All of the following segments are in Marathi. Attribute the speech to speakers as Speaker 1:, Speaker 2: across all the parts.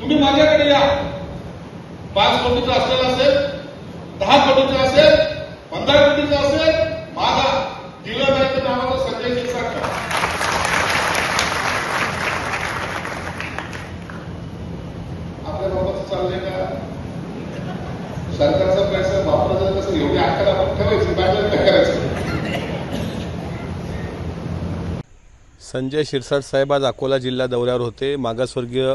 Speaker 1: तुम्ही माझ्याकडे या. 5 कोटीचं असलेलं असेल, 10 कोटीचं असेल, 15 कोटीचं असेल, माझा दिलं नाही तर नावाचं संजय शिरसाट करा. आपल्या बाबाचं चाललंय का? सरकारचा पैसा वापरायचा कसं एवढी अक्कल आपण ठेवायची, बाहेर काय करायचं.
Speaker 2: संजय शिरसाट साहेब आज अकोला जिल्हा दौऱ्यावर होते. मागासवर्गीय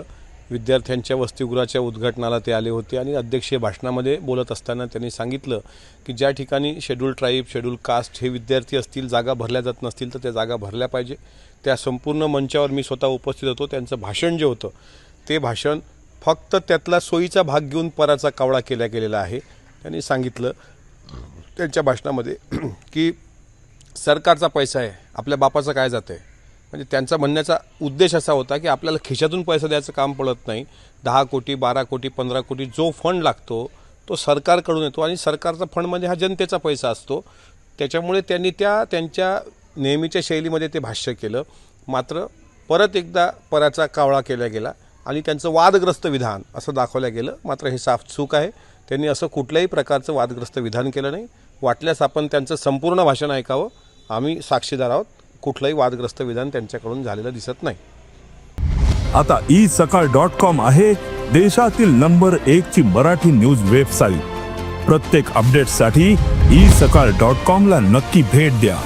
Speaker 2: विद्यार्थ्यांच्या वसतिगृहाच्या उद्घाटनाला ते आले होते आणि अध्यक्षीय भाषणामध्ये बोलत असताना त्यांनी सांगितलं की ज्या ठिकाणी शेड्यूल ट्राईब, शेड्यूल कास्ट हे विद्यार्थी असतील, जागा भरल्या जात नसतील तर त्या जागा भरल्या पाहिजे. त्या संपूर्ण मंचावर मी स्वतः उपस्थित होतो. त्यांचं भाषण जे होतं ते भाषण फक्त त्यातला सोयीचा भाग घेऊन पराचा कावळा केला गेलेला आहे. त्यांनी सांगितलं त्यांच्या भाषणामध्ये की सरकारचा पैसा आहे, आपल्या बापाचं काय जातं आहे. म्हणजे त्यांचा म्हणण्याचा उद्देश असा होता की आपल्याला खिशातून पैसा द्यायचं काम पडत नाही. 10 कोटी, 12 कोटी, 15 कोटी जो फंड लागतो तो सरकारकडून येतो आणि सरकारचा फंड म्हणजे हा जनतेचा पैसा असतो. त्याच्यामुळे त्यांनी त्यांच्या नेहमीच्या शैलीमध्ये ते भाष्य केलं. मात्र परत एकदा पराचा कावळा केला गेला आणि त्यांचं वादग्रस्त विधान असं दाखवलं गेलं. मात्र हे साफ चूक आहे. त्यांनी असं कुठल्याही प्रकारचं वादग्रस्त विधान केलं नाही. वाटल्यास आपण त्यांचं संपूर्ण भाषण ऐकावं. आम्ही साक्षीदार आहोत. कुठलंही वादग्रस्त विधान त्यांच्याकडून झालेलं दिसत नाही.
Speaker 3: आता isakal.com आहे देशातील नंबर 1 ची मराठी न्यूज वेबसाईट. प्रत्येक अपडेटसाठी isakal.com ला नक्की भेट द्या.